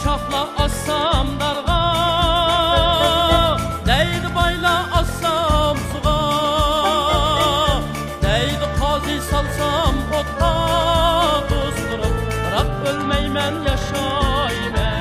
quchaqla assam darg'a, deydi bayla assam suğa, deydi qozi salsam o'tqa, do'stlarim, biroq o'lmayman, yashayman.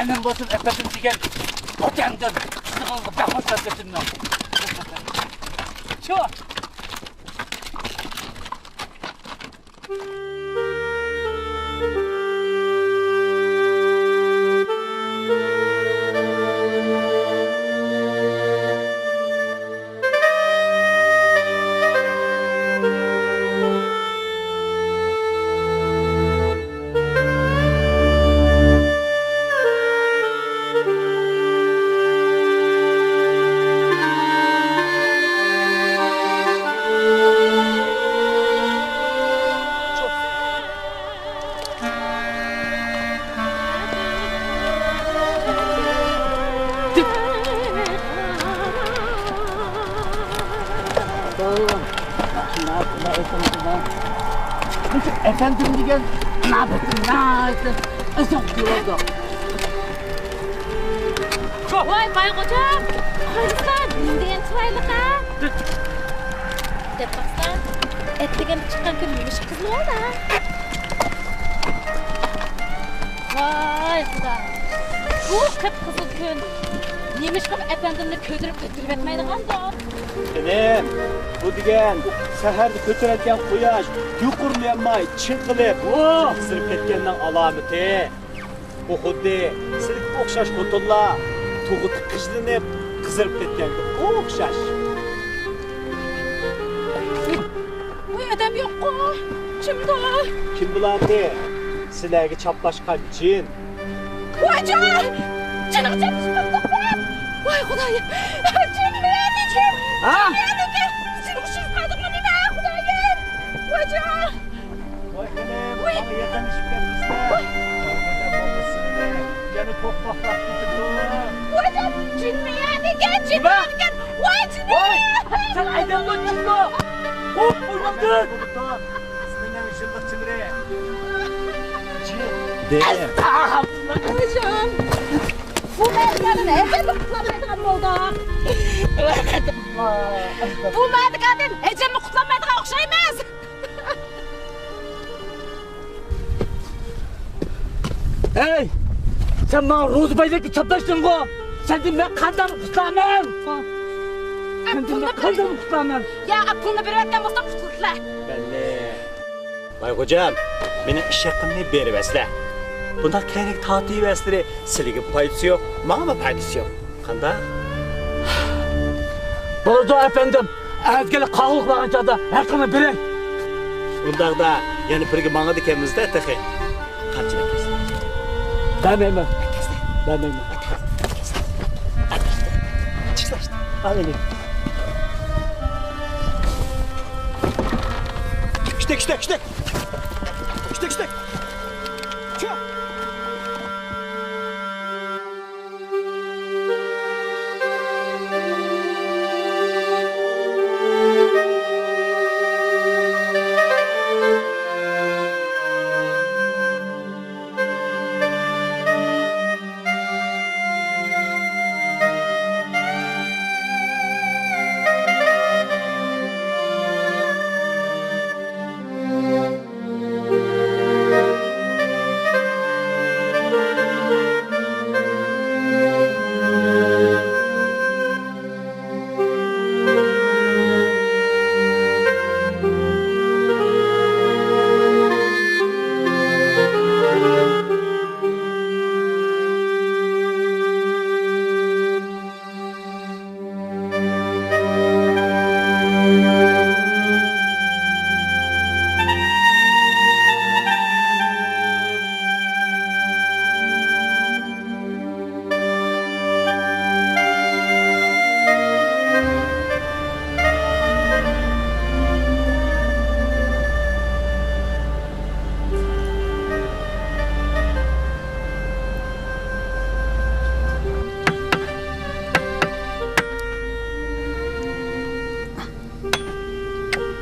Benim bosun Ependi diyen otemden sıkıldı bakmışlar götümden. Çok. Efendim diyen ne yaptın ne ettin? Çok yoruldu. Vay bay kocam. Hayırsan diyen çaylığa. Dep baksan ettigen çıkan kümülmüş kız ne oldu? Vay Vay Xuda. Bu kıpkızıl gün. Neymiş kıp efendimni kötürüp etmeydi qanda? Benim, bu degen seherde kötüretken kuyaş, yukurlayanmay, çınkılıp, kızırıp ketkenden alameti. Bu xuddi, silik okşaş kutulla, tuğutu kıjlanıp, kızırıp ketkenді okşaş. Bu adam yok ku. Kimdi o? Kim bilardi? Silerge çaplaşkan cin. Vay can! Canım çatışmadık ben! Vay Xudayım! Cin mi yani kim? Ha? Seni uçuş kaldım mı ne Xudayım? Vay can! Vay benim, bana yakın işip gelmişler. Çarpıdan babasını, yani kokmaklar tutudu. Vay can! Cin mi yani gel cin mi yani gel! Vay cin mi? Sen aydan lan çıkma. Hop vurmadın. Bulutun, ismine ışıldık çılırı. Değil. Hocam! Bu merdivenin ecemi kutlanmaydıgan oldu. Bu merdivenin ecemi kutlanmaydıgan okşaymaz. Hey! Sen bana Rozbay'daki çaplaştın bu. Sen de ben kandan kutlamam. Sen de ben kandan kutlamam. Ya aklını bir öğretmen olsa kutlular. Belli. Vay hocam, benim iş yakınlığı beri vesle. Bunlar kenek tahtıyı vesleri, siligi payısı yok, bana mı payısı yok? Kanda? Bolaca efendim, ezgeli kağılık bağınca da hakkını bilin. Bunlar da yani pırgı bana dikemizde tıkı. Kaçına kesin. Ben memnun. Ben memnun. Çıksa işte. Al elini. Küçtek. Küçtek. Çık.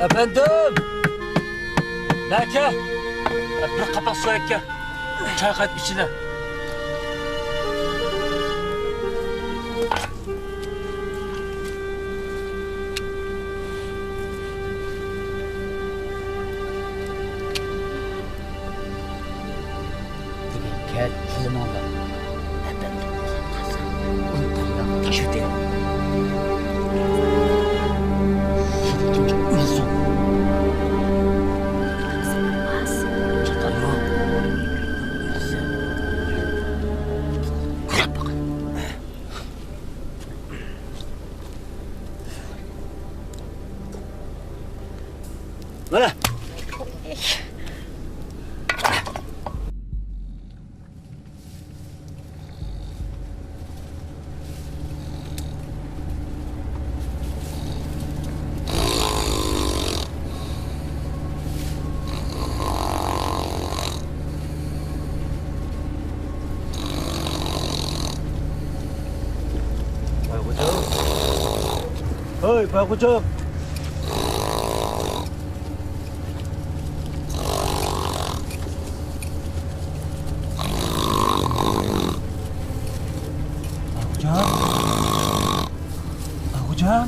Efendim. Belki. Bir kapak su ekke. Çay kat içine. Gel, şunu al. Efendim. Unutma. Taşı değil. Bana. Hey, Bay Hocam. Hocam.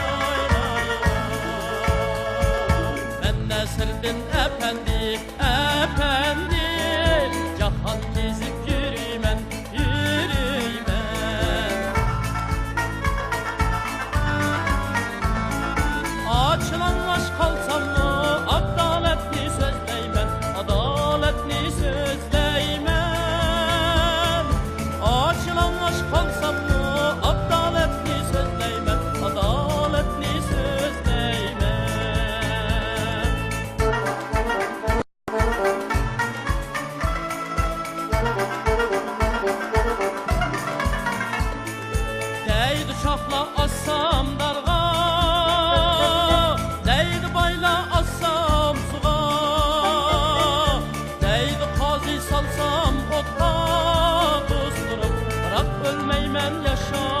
Ben Nesirdin Ependi, Ependi, cahan gezip yürüymen, yürüymen. Açılanlaş kalsam mı, adaletli sözleymen, adaletli sözleymen. Açılanlaş kalsam mı, adaletli sözleymen, adaletli sözleymen. Değdi şafla assam darga, değdi bayla assam suğa, değdi qazi salsam otqa, dostlarım, bırak ölmeymen yaşa.